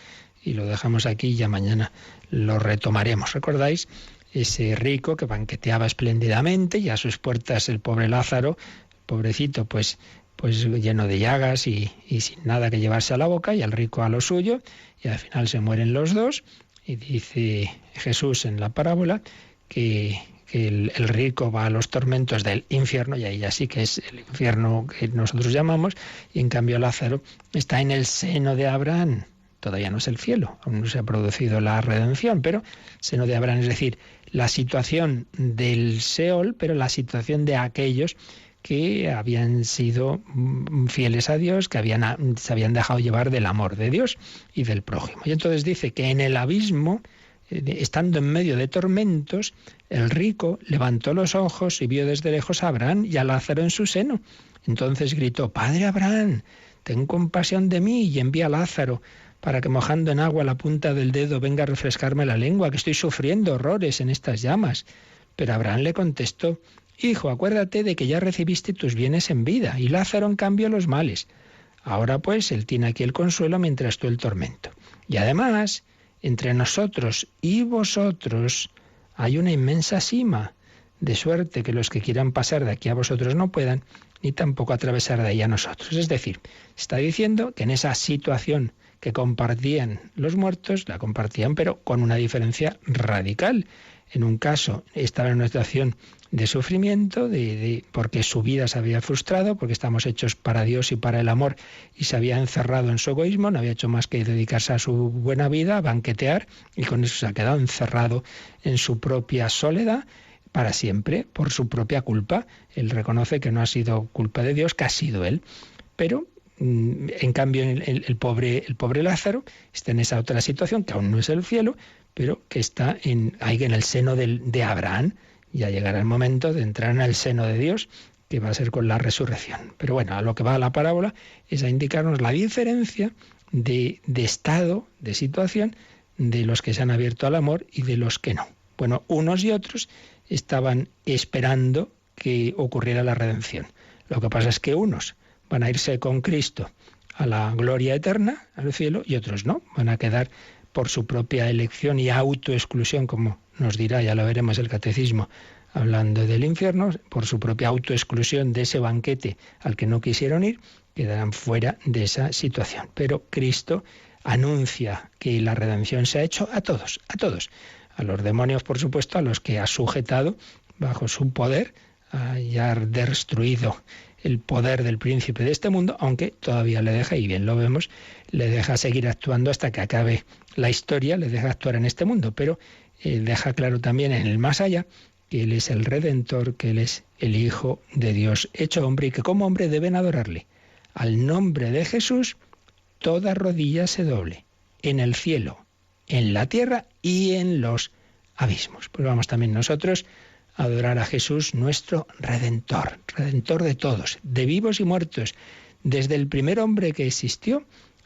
y lo dejamos aquí y ya mañana lo retomaremos. ¿Recordáis? Ese rico que banqueteaba espléndidamente y a sus puertas el pobre Lázaro, pobrecito, pues lleno de llagas y sin nada que llevarse a la boca, y el rico a lo suyo, y al final se mueren los dos. Y dice Jesús en la parábola que el rico va a los tormentos del infierno, y ahí ya sí que es el infierno que nosotros llamamos, y en cambio Lázaro está en el seno de Abraham. Todavía no es el cielo, aún no se ha producido la redención, pero seno de Abraham, es decir, la situación del Seol, pero la situación de aquellos que habían sido fieles a Dios, que se habían dejado llevar del amor de Dios y del prójimo. Y entonces dice que en el abismo, estando en medio de tormentos, el rico levantó los ojos y vio desde lejos a Abraham y a Lázaro en su seno. Entonces gritó: Padre Abraham, ten compasión de mí y envía a Lázaro para que mojando en agua la punta del dedo venga a refrescarme la lengua, que estoy sufriendo horrores en estas llamas. Pero Abraham le contestó: Hijo, acuérdate de que ya recibiste tus bienes en vida, y Lázaro en cambio los males. Ahora pues él tiene aquí el consuelo mientras tú el tormento. Y además, entre nosotros y vosotros hay una inmensa sima, de suerte que los que quieran pasar de aquí a vosotros no puedan, ni tampoco atravesar de ahí a nosotros. Es decir, está diciendo que en esa situación que compartían los muertos, la compartían, pero con una diferencia radical. En un caso estaba en una situación de sufrimiento, porque su vida se había frustrado, porque estamos hechos para Dios y para el amor, y se había encerrado en su egoísmo, no había hecho más que dedicarse a su buena vida, a banquetear, y con eso se ha quedado encerrado en su propia soledad para siempre, por su propia culpa. Él reconoce que no ha sido culpa de Dios, que ha sido él. Pero en cambio el pobre Lázaro está en esa otra situación, que aún no es el cielo, pero que está ahí en el seno de Abraham. Ya llegará el momento de entrar en el seno de Dios, que va a ser con la resurrección. Pero bueno, a lo que va la parábola es a indicarnos la diferencia de estado, de situación, de los que se han abierto al amor y de los que no. Bueno, unos y otros estaban esperando que ocurriera la redención. Lo que pasa es que unos van a irse con Cristo a la gloria eterna, al cielo, y otros no, van a quedar por su propia elección y autoexclusión, como nos dirá, ya lo veremos el Catecismo, hablando del infierno, por su propia autoexclusión de ese banquete al que no quisieron ir, quedarán fuera de esa situación. Pero Cristo anuncia que la redención se ha hecho a todos, a los demonios, por supuesto, a los que ha sujetado bajo su poder, ya ha destruido el poder del príncipe de este mundo, aunque todavía le deja, y bien lo vemos, le deja seguir actuando hasta que acabe la historia, le deja actuar en este mundo, pero deja claro también en el más allá que Él es el Redentor, que Él es el Hijo de Dios hecho hombre, y que como hombre deben adorarle. Al nombre de Jesús toda rodilla se doble, en el cielo, en la tierra y en los abismos. Pues vamos también nosotros a adorar a Jesús, nuestro Redentor, Redentor de todos, de vivos y muertos, desde el primer hombre que existió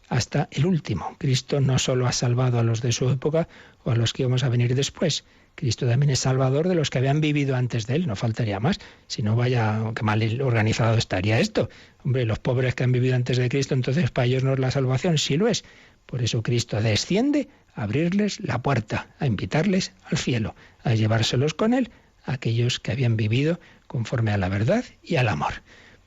hasta el último. Cristo no solo ha salvado a los de su época o a los que íbamos a venir después. Cristo también es salvador de los que habían vivido antes de él, no faltaría más. Si no, vaya, qué mal organizado estaría esto. Hombre, los pobres que han vivido antes de Cristo, entonces para ellos no es la salvación, sí lo es. Por eso Cristo desciende a abrirles la puerta, a invitarles al cielo, a llevárselos con él a aquellos que habían vivido conforme a la verdad y al amor.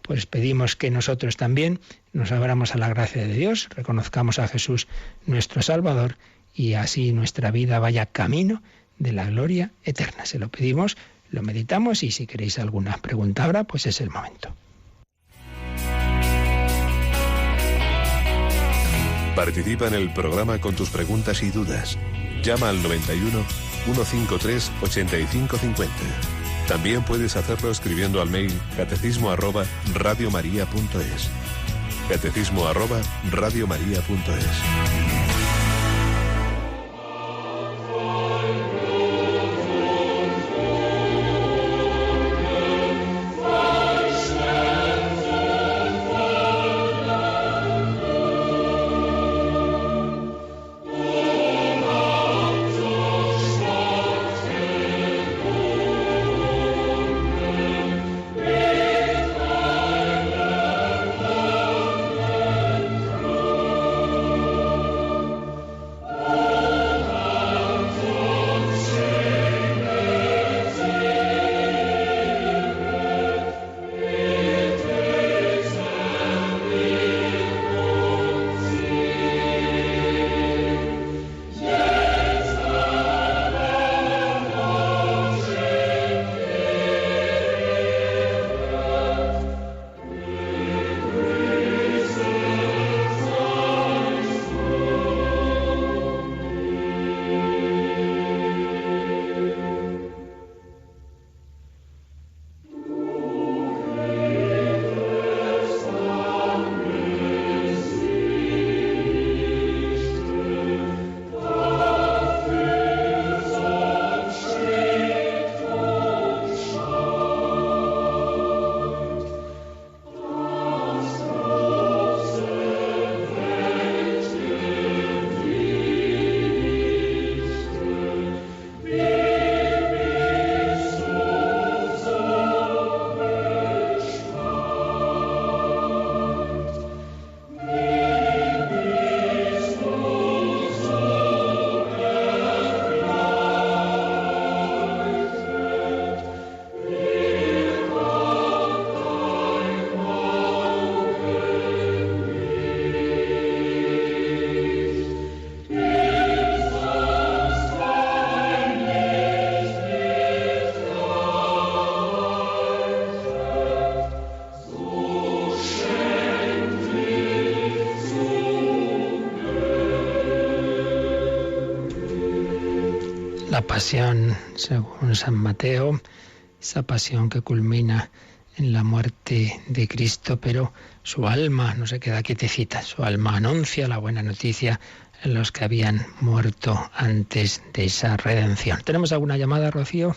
Pues pedimos que nosotros también nos abramos a la gracia de Dios, reconozcamos a Jesús nuestro Salvador y así nuestra vida vaya camino de la gloria eterna. Se lo pedimos, lo meditamos y si queréis alguna pregunta ahora, pues es el momento. Participa en el programa con tus preguntas y dudas. Llama al 91 153 8550. También puedes hacerlo escribiendo al mail catecismo@radiomaria.es. catecismo@radiomaria.es. La pasión, según San Mateo, esa pasión que culmina en la muerte de Cristo, pero su alma no se queda quietecita, su alma anuncia la buena noticia en los que habían muerto antes de esa redención. ¿Tenemos alguna llamada, Rocío?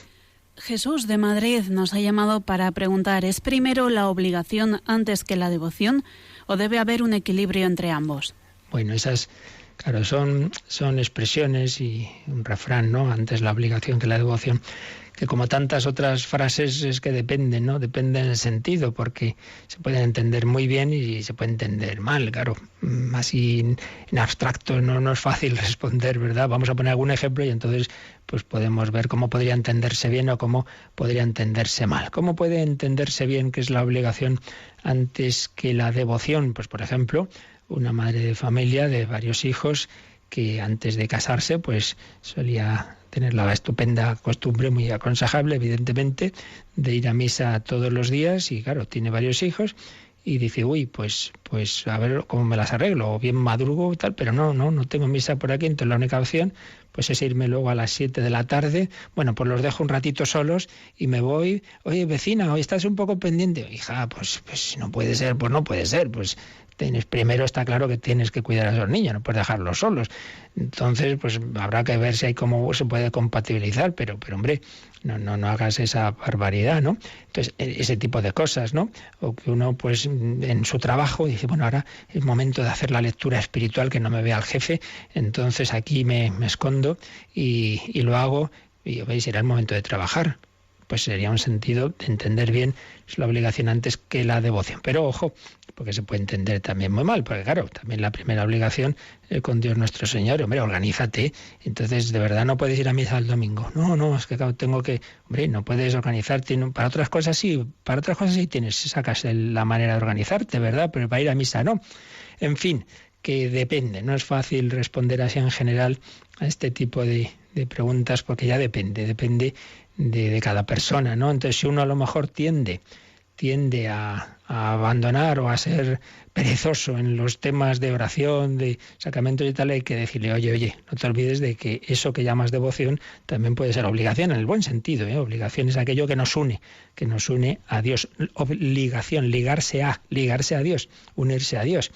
Jesús de Madrid nos ha llamado para preguntar, ¿es primero la obligación antes que la devoción o debe haber un equilibrio entre ambos? Bueno, esas, claro, son expresiones y un refrán, ¿no? Antes la obligación que la devoción, que como tantas otras frases es que dependen, ¿no? Dependen del sentido, porque se pueden entender muy bien y se puede entender mal, claro. Así en abstracto no es fácil responder, ¿verdad? Vamos a poner algún ejemplo y entonces pues podemos ver cómo podría entenderse bien o cómo podría entenderse mal. ¿Cómo puede entenderse bien qué es la obligación antes que la devoción? Pues por ejemplo, una madre de familia de varios hijos que antes de casarse pues solía tener la estupenda costumbre, muy aconsejable evidentemente, de ir a misa todos los días y claro, tiene varios hijos y dice, pues a ver cómo me las arreglo, o bien madrugo o tal, pero no tengo misa por aquí, entonces la única opción pues es irme luego a las 7 de la tarde, bueno, pues los dejo un ratito solos y me voy, oye vecina, hoy estás un poco pendiente, hija, pues no puede ser, pues primero está claro que tienes que cuidar a esos niños, no puedes dejarlos solos. Entonces, pues habrá que ver si hay cómo se puede compatibilizar, pero hombre, no hagas esa barbaridad, ¿no? Entonces, ese tipo de cosas, ¿no? O que uno, pues, en su trabajo dice, bueno, ahora es momento de hacer la lectura espiritual, que no me vea el jefe, entonces aquí me escondo y lo hago, y veis, será el momento de trabajar. Pues sería un sentido de entender bien la obligación antes que la devoción. Pero ojo, porque se puede entender también muy mal, porque claro, también la primera obligación con Dios nuestro Señor, hombre, organízate. Entonces, de verdad no puedes ir a misa el domingo. No, es que tengo que, hombre, no puedes organizarte. Para otras cosas sí, sacas la manera de organizarte, ¿verdad? Pero para ir a misa no. En fin, que depende, no es fácil responder así en general a este tipo de preguntas, porque ya depende de cada persona, ¿no? Entonces, si uno a lo mejor tiende a abandonar o a ser perezoso en los temas de oración, de sacramentos y tal, hay que decirle, oye, no te olvides de que eso que llamas devoción también puede ser obligación, en el buen sentido, ¿eh? Obligación es aquello que nos une a Dios. Obligación, ligarse a Dios, unirse a Dios.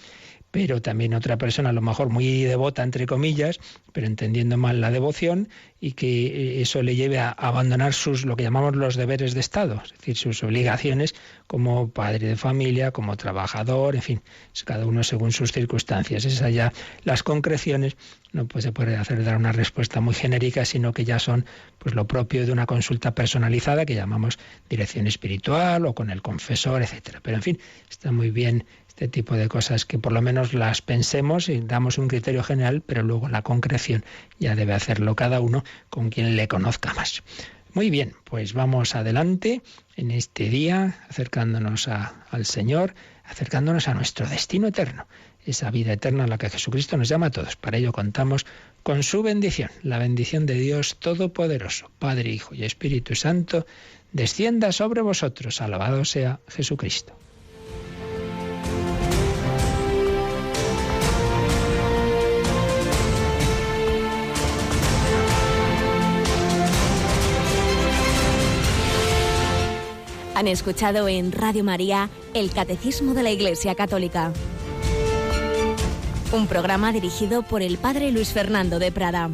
Pero también otra persona, a lo mejor muy devota, entre comillas, pero entendiendo mal la devoción, y que eso le lleve a abandonar lo que llamamos los deberes de Estado, es decir, sus obligaciones como padre de familia, como trabajador, en fin, cada uno según sus circunstancias. Esas ya, las concreciones, no pues se puede dar una respuesta muy genérica, sino que ya son pues lo propio de una consulta personalizada que llamamos dirección espiritual o con el confesor, etcétera. Pero en fin, está muy bien este tipo de cosas, que por lo menos las pensemos y damos un criterio general, pero luego la concreción ya debe hacerlo cada uno con quien le conozca más. Muy bien, pues vamos adelante en este día, acercándonos al Señor, acercándonos a nuestro destino eterno, esa vida eterna a la que Jesucristo nos llama a todos. Para ello contamos con su bendición, la bendición de Dios Todopoderoso, Padre, Hijo y Espíritu Santo, descienda sobre vosotros. Alabado sea Jesucristo. Han escuchado en Radio María el Catecismo de la Iglesia Católica, un programa dirigido por el Padre Luis Fernando de Prada.